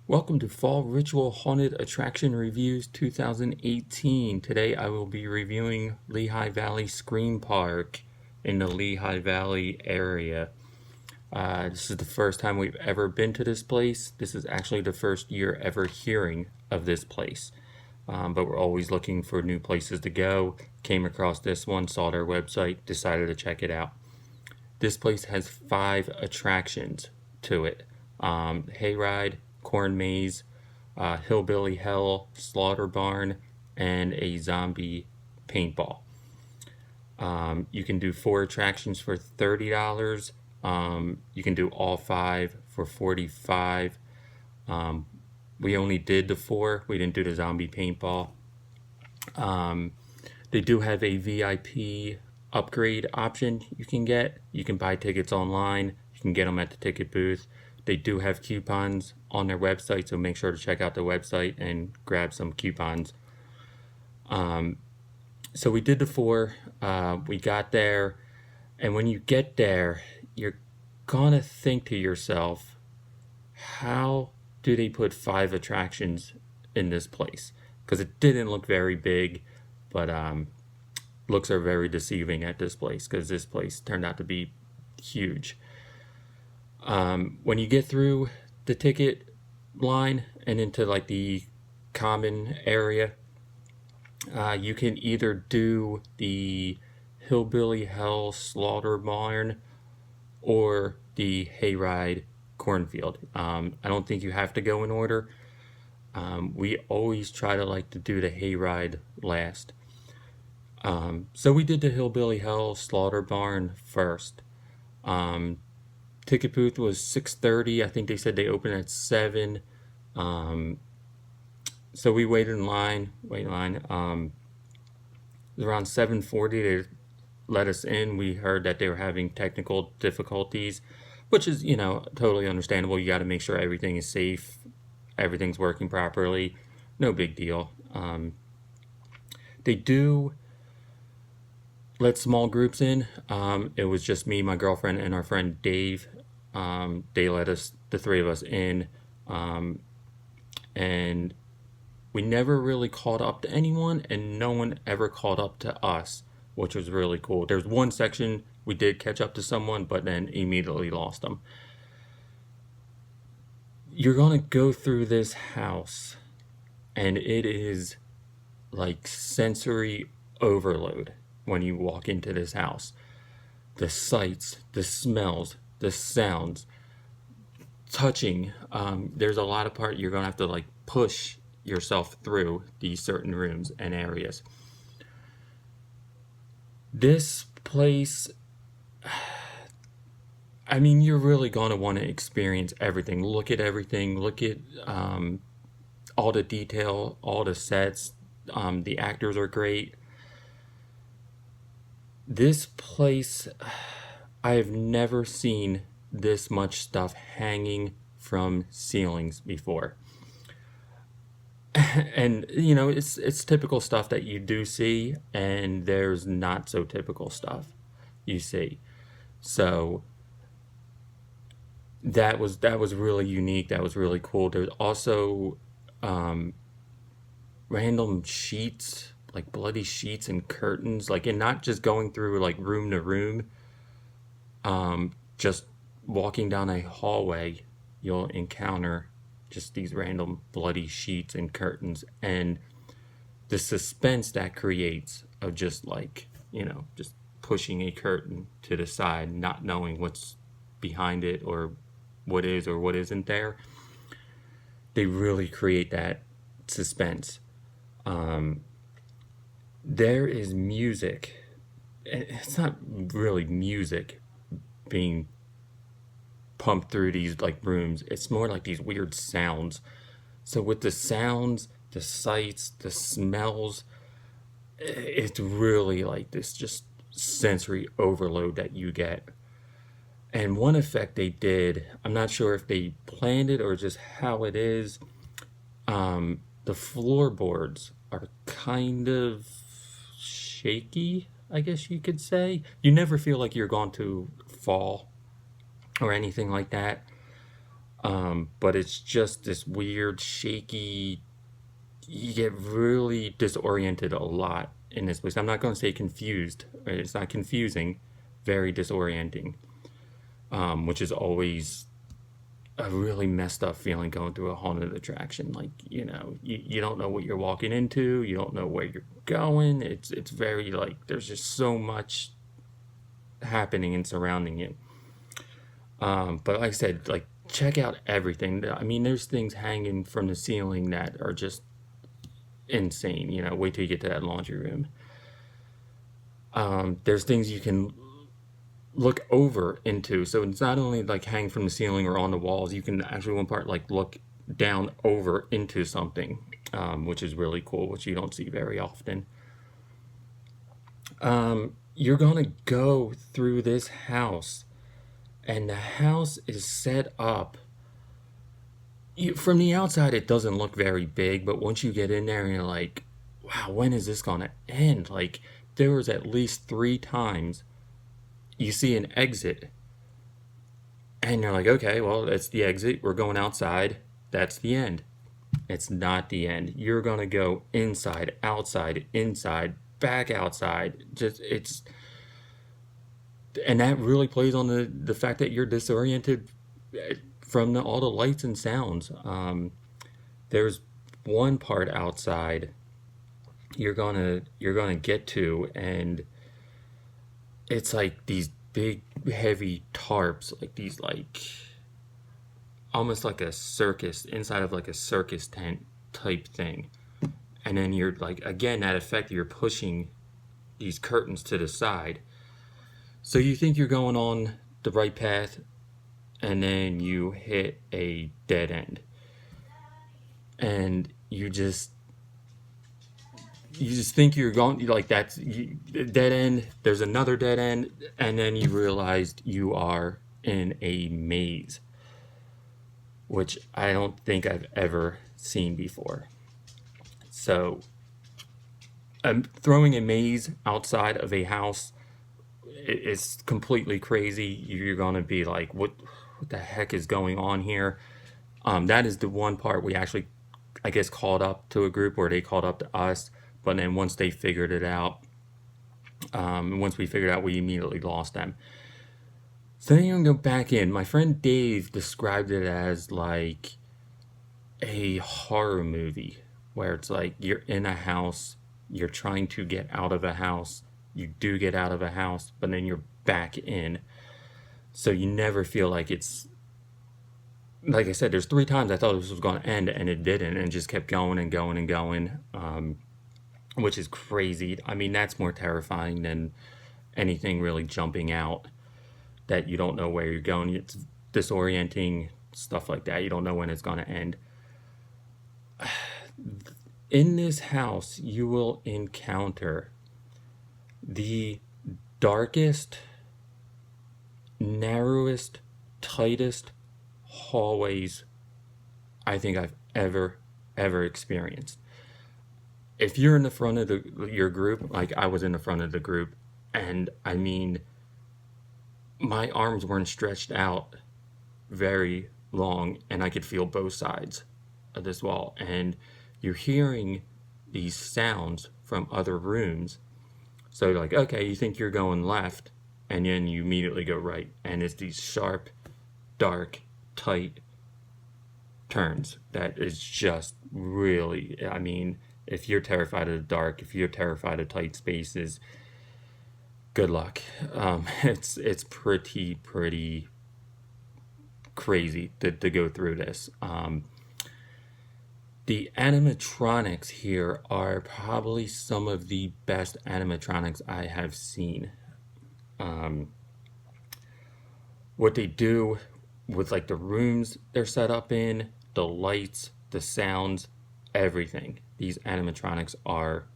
Welcome to Fall Ritual Haunted Attraction Reviews 2018. Today I will be reviewing Lehigh Valley Scream Park in the Lehigh Valley area. This is the first time we've ever been to this place. This is actually the first year ever hearing of this place. But we're always looking for new places to go. Came across this one, saw their website, decided to check it out. This place has 5 attractions to it. Hayride, Corn Maze, Hillbilly Hell, Slaughter Barn, and a zombie paintball. You can do 4 attractions for $30. You can do all 5 for $45. We only did the 4. We didn't do the zombie paintball. They do have a VIP upgrade option you can get. You can buy tickets online. You can get them at the ticket booth. They do have coupons on their website, so make sure to check out the website and grab some coupons. So we did the 4. We got there, and when you get there, you're gonna think to yourself, how do they put 5 attractions in this place? Because it didn't look very big, but looks are very deceiving at this place, because this place turned out to be huge. When you get through the ticket line and into like the common area, you can either do the Hillbilly Hell Slaughter Barn or the Hayride Cornfield. I don't think you have to go in order. We always try to like to do the Hayride last. So we did the Hillbilly Hell Slaughter Barn first. Ticket booth was 6:30. I think they said they open at 7. So we waited in line. It was around 7:40. They let us in. We heard that they were having technical difficulties, which is, totally understandable. You got to make sure everything is safe, everything's working properly. No big deal. They do let small groups in. It was just me, my girlfriend, and our friend Dave. They let us, the 3 of us, in, and we never really caught up to anyone, and no one ever caught up to us, which was really cool. There's one section we did catch up to someone, but then immediately lost them. You're gonna go through this house, and it is like sensory overload when you walk into this house. The sights, the smells, the sounds, touching. There's a lot of part you're gonna have to like push yourself through these certain rooms and areas. This place, I mean, you're really gonna want to experience everything. Look at everything. Look at all the detail, all the sets. The actors are great. This place, I have never seen this much stuff hanging from ceilings before. And it's typical stuff that you do see, and there's not so typical stuff you see. So that was really unique. That was really cool. There's also random sheets, like bloody sheets and curtains, like, and not just going through like room to room. Just walking down a hallway, you'll encounter just these random bloody sheets and curtains, and the suspense that creates of just like, just pushing a curtain to the side, not knowing what's behind it or what is or what isn't there. They really create that suspense. There is music. It's not really music being pumped through these like rooms. It's more like these weird sounds. So with the sounds, the sights, the smells, it's really like this just sensory overload that you get. And one effect they did, I'm not sure if they planned it or just how it is, the floorboards are kind of shaky, I guess you could say. You never feel like you're going to fall or anything like that. But it's just this weird, shaky. You get really disoriented a lot in this place. I'm not going to say confused. Right? It's not confusing. Very disorienting, which is always a really messed up feeling going through a haunted attraction. Like, you don't know what you're walking into. You don't know where you're going. It's very like there's just so much happening and surrounding you. But like I said, like check out everything. I mean, there's things hanging from the ceiling that are just insane. Wait till you get to that laundry room. There's things you can look over into. So it's not only like hang from the ceiling or on the walls. You can actually one part like look down over into something, which is really cool, which you don't see very often. You're gonna go through this house, and the house is set up. From the outside, it doesn't look very big, but once you get in there, and you're like, "Wow, when is this gonna end?" Like there was at least 3 times you see an exit, and you're like, "Okay, well, that's the exit. We're going outside. That's the end." It's not the end. You're gonna go inside, back outside. Just it's and that really plays on the fact that you're disoriented from all the lights and sounds. There's one part outside you're gonna get to, and it's like these big heavy tarps, like these like almost like a circus inside of like a circus tent type thing. And then you're like again that effect, you're pushing these curtains to the side. So you think you're going on the right path, and then you hit a dead end. And you just think you're going like that's dead end. There's another dead end, and then you realized you are in a maze, which I don't think I've ever seen before. So, throwing a maze outside of a house is completely crazy. You're gonna be like, what the heck is going on here? That is the one part we actually, I guess, called up to a group, or they called up to us. But then once they figured it out, once we figured out, we immediately lost them. So then you're gonna go back in. My friend Dave described it as like a horror movie where it's like you're in a house, you're trying to get out of a house, you do get out of a house, but then you're back in. So you never feel like it's like I said. There's 3 times I thought this was going to end, and it didn't, and it just kept going and going and going, which is crazy. I mean, that's more terrifying than anything really jumping out that you don't know where you're going. It's disorienting, stuff like that. You don't know when it's going to end. In this house, you will encounter the darkest, narrowest, tightest hallways I think I've ever experienced. If you're in the front of your group, like I was in the front of the group, and I mean, my arms weren't stretched out very long, and I could feel both sides of this wall, and you're hearing these sounds from other rooms. So you're like, okay, you think you're going left, and then you immediately go right, and it's these sharp, dark, tight turns that is just really, I mean, if you're terrified of the dark, if you're terrified of tight spaces, good luck. It's pretty crazy to go through this. The animatronics here are probably some of the best animatronics I have seen. What they do with like the rooms they're set up in, the lights, the sounds, everything. These animatronics are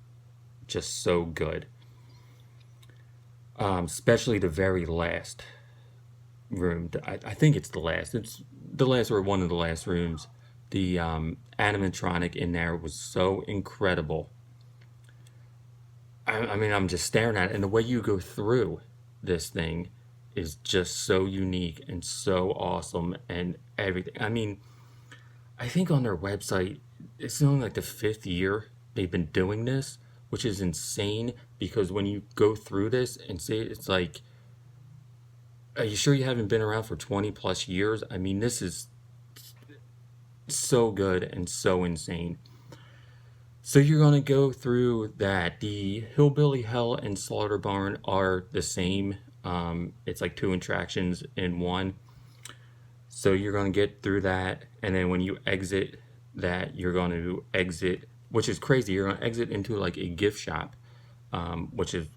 just so good. Especially the very last room. I think it's the last. It's the last or one of the last rooms. The animatronic in there was so incredible. I mean, I'm just staring at it, and the way you go through this thing is just so unique and so awesome, and everything. I mean, I think on their website, it's only like the fifth year they've been doing this, which is insane because when you go through this and see it, it's like, are you sure you haven't been around for 20 plus years? I mean, this is so good and so insane. So you're going to go through that. The Hillbilly Hell and Slaughter Barn are the same. It's like two attractions in one. So you're going to get through that. And then when you exit that, you're going to exit, which is crazy. You're going to exit into like a gift shop, which is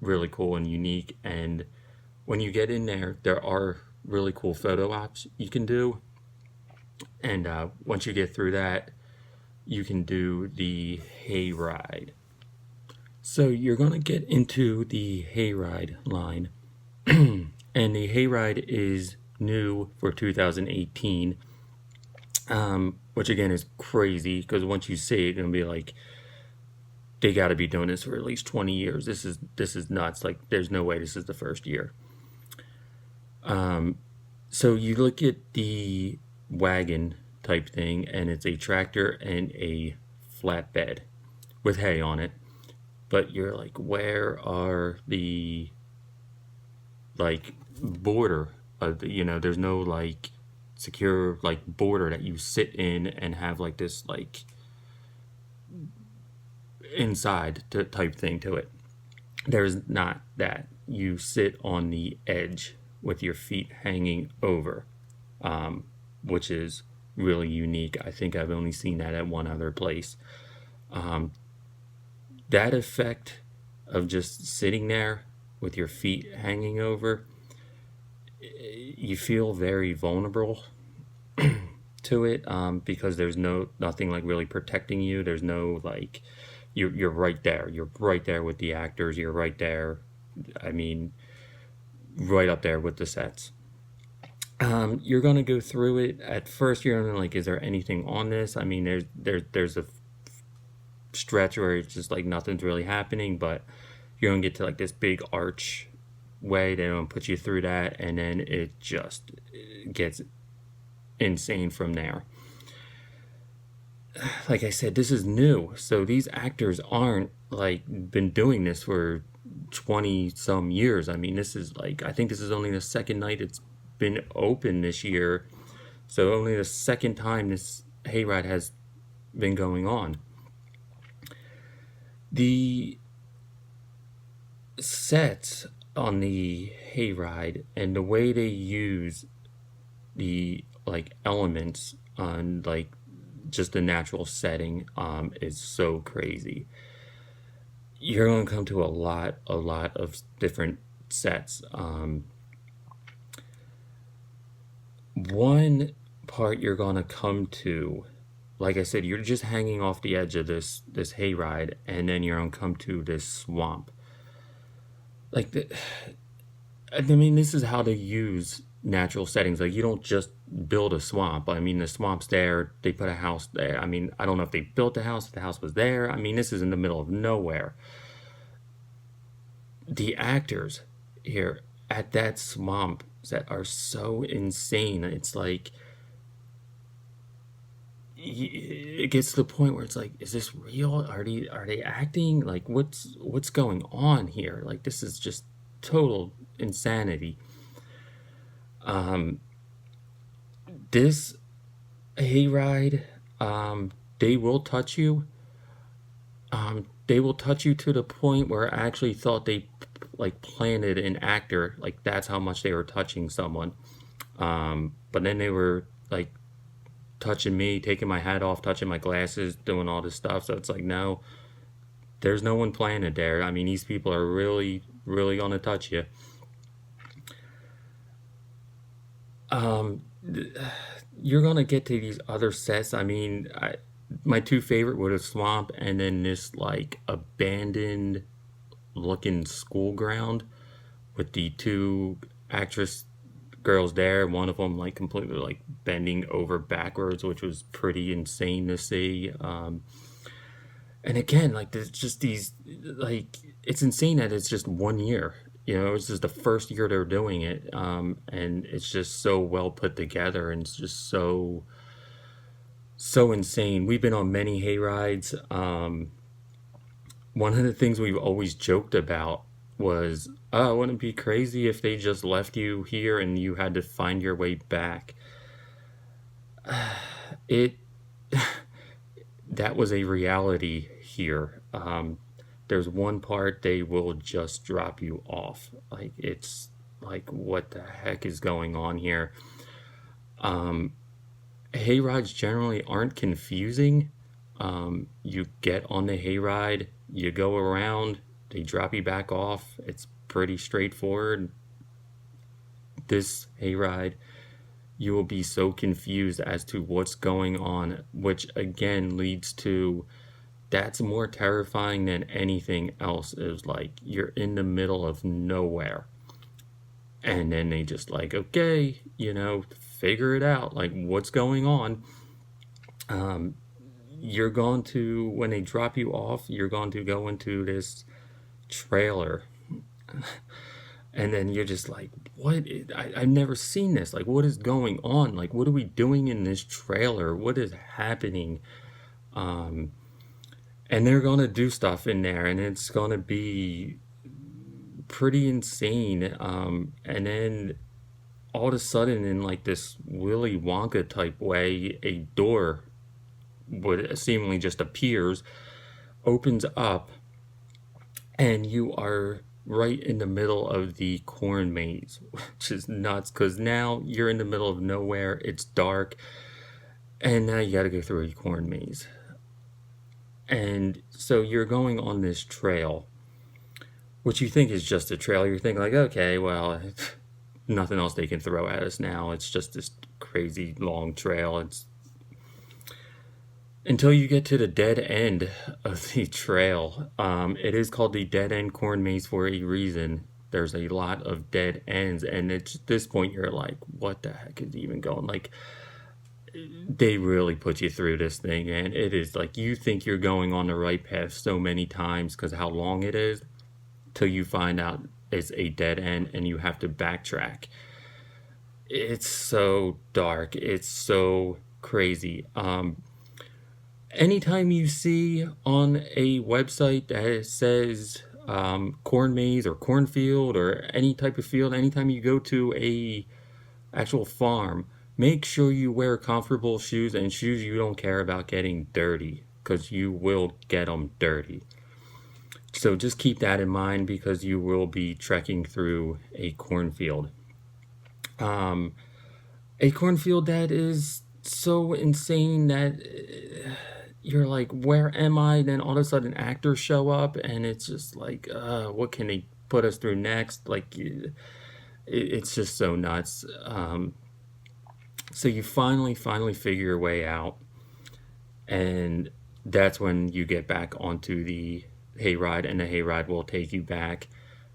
really cool and unique. And when you get in there, there are really cool photo ops you can do. And once you get through that, you can do the Hayride. So you're going to get into the Hayride line. And the Hayride is new for 2018, which again is crazy because once you see it, you're going to be like, they got to be doing this for at least 20 years. This is nuts. Like, there's no way this is the first year. So you look at the wagon type thing, and it's a tractor and a flatbed with hay on it. But you're like, where are the like border of the, there's no like secure like border that you sit in and have like this like inside type thing to it. There's not that. You sit on the edge with your feet hanging over, which is really unique. I think I've only seen that at one other place. That effect of just sitting there with your feet hanging over, you feel very vulnerable to it, because there's nothing like really protecting you. There's no like, you're right there. You're right there with the actors. You're right there. I mean, right up there with the sets. You're gonna go through it. At first, you're gonna like, is there anything on this? I mean, there's a stretch where it's just like nothing's really happening, but you're gonna get to like this big arch way. They're gonna put you through that, and then it just gets insane from there. Like I said, this is new, so these actors aren't like been doing this for 20 some years. I mean, this is like, I think this is only the second night it's been open this year, so only the second time this hayride has been going on. The sets on the hayride and the way they use the like elements on like just the natural setting is so crazy. You're going to come to a lot of different sets. One part you're going to come to, like I said, you're just hanging off the edge of this hayride, and then you're going to come to this swamp. Like, I mean, this is how they use natural settings. Like, you don't just build a swamp. I mean, the swamp's there. They put a house there. I mean, I don't know if they built a house, if the house was there. I mean, this is in the middle of nowhere. The actors here at that swamp set are so insane. It's like, it gets to the point where it's like, is this real? Are they acting? Like, what's going on here? Like, this is just total insanity. This hayride, they will touch you. They will touch you to the point where I actually thought they like planted an actor. Like, that's how much they were touching someone. But then they were like touching me, taking my hat off, touching my glasses, doing all this stuff. So it's like, no, there's no one planted there. I mean, these people are really gonna touch you. You're gonna get to these other sets. I mean, my two favorite were the swamp and then this like abandoned looking school ground with the two actress girls there. One of them like completely like bending over backwards, which was pretty insane to see. And again, like, there's just these, like, it's insane that it's just 1 year. It's just the first year they're doing it, and it's just so well put together, and it's just so insane. We've been on many hay rides. One of the things we've always joked about was, oh, wouldn't it be crazy if they just left you here and you had to find your way back? It That was a reality here. There's one part they will just drop you off. Like, it's like, what the heck is going on here? Hay rides generally aren't confusing. You get on the hayride, you go around, they drop you back off. It's pretty straightforward. This hayride, you will be so confused as to what's going on, which again leads to that's more terrifying than anything else. Is like you're in the middle of nowhere, and then they just like, okay, figure it out, like what's going on. You're going to, when they drop you off, you're going to go into this trailer, and then you're just like, what? I've never seen this. Like, what is going on? Like, what are we doing in this trailer? What is happening? And they're going to do stuff in there, and it's going to be pretty insane. And then all of a sudden, in like this Willy Wonka type way, a door would seemingly just appears, opens up, and you are right in the middle of the corn maze, which is nuts because now you're in the middle of nowhere, it's dark, and now you got to go through a corn maze. And so you're going on this trail, which you think is just a trail. You're thinking like, okay, well, nothing else they can throw at us now. It's just this crazy long trail. It's until you get to the dead end of the trail. It is called the dead end corn maze for a reason. There's a lot of dead ends, and at this point you're like, what the heck is even going? Like, they really put you through this thing, and it is like you think you're going on the right path so many times because how long it is, till you find out it's a dead end and you have to backtrack. It's so dark. It's so crazy. Anytime you see on a website that says corn maze or cornfield or any type of field, anytime you go to a actual farm, make sure you wear comfortable shoes and shoes you don't care about getting dirty, because you will get them dirty. So just keep that in mind because you will be trekking through a cornfield. A cornfield that is so insane that you're like, where am I? Then all of a sudden actors show up and it's just like, what can they put us through next? Like, it's just so nuts. So you finally figure your way out, and that's when you get back onto the hayride, and the hayride will take you back,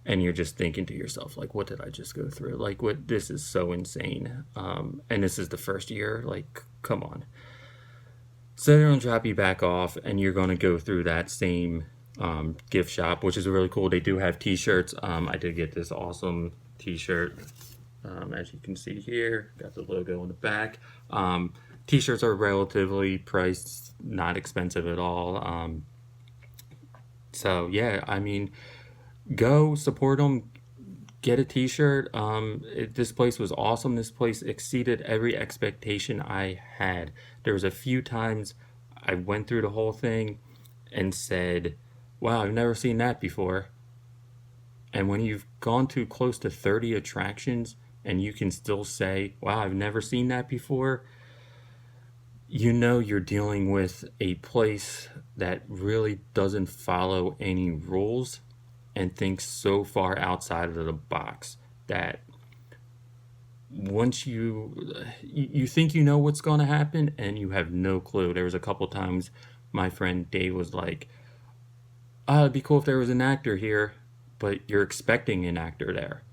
and you're just thinking to yourself, like, what did I just go through? Like, what? This is so insane. And this is the first year. Like, come on. So they're gonna drop you back off, and you're gonna go through that same gift shop, which is really cool. They do have T-shirts. I did get this awesome T-shirt. As you can see here, got the logo on the back. T-shirts are relatively priced, not expensive at all. So yeah, I mean, go support them, get a T-shirt. This place was awesome. This place exceeded every expectation I had. There was a few times I went through the whole thing and said, wow, I've never seen that before. And when you've gone to close to 30 attractions and you can still say, wow, I've never seen that before, you know you're dealing with a place that really doesn't follow any rules and thinks so far outside of the box that once you think you know what's going to happen and you have no clue. There was a couple times my friend Dave was like, oh, it'd be cool if there was an actor here, but you're expecting an actor there.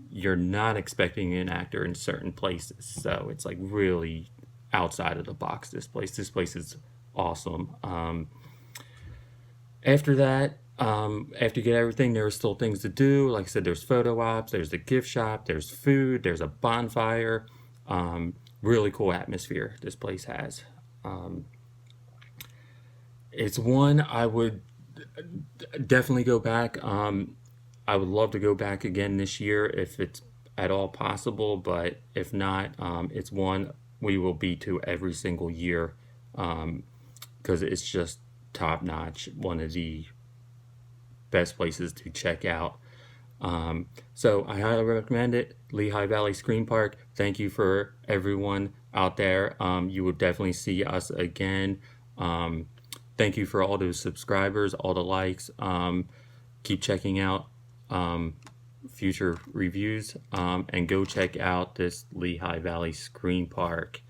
You're not expecting an actor in certain places. So it's like really outside of the box, this place. This place is awesome. After that, After you get everything, there are still things to do. Like I said, there's photo ops, there's the gift shop, there's food, there's a bonfire. Really cool atmosphere this place has. It's one I would definitely go back. I would love to go back again this year if it's at all possible, but if not, it's one we will be to every single year because it's just top notch. One of the best places to check out. So I highly recommend it. Lehigh Valley Scream Park. Thank you for everyone out there. You will definitely see us again. Thank you for all those subscribers, all the likes. Keep checking out future reviews and go check out this Lehigh Valley Scream Park.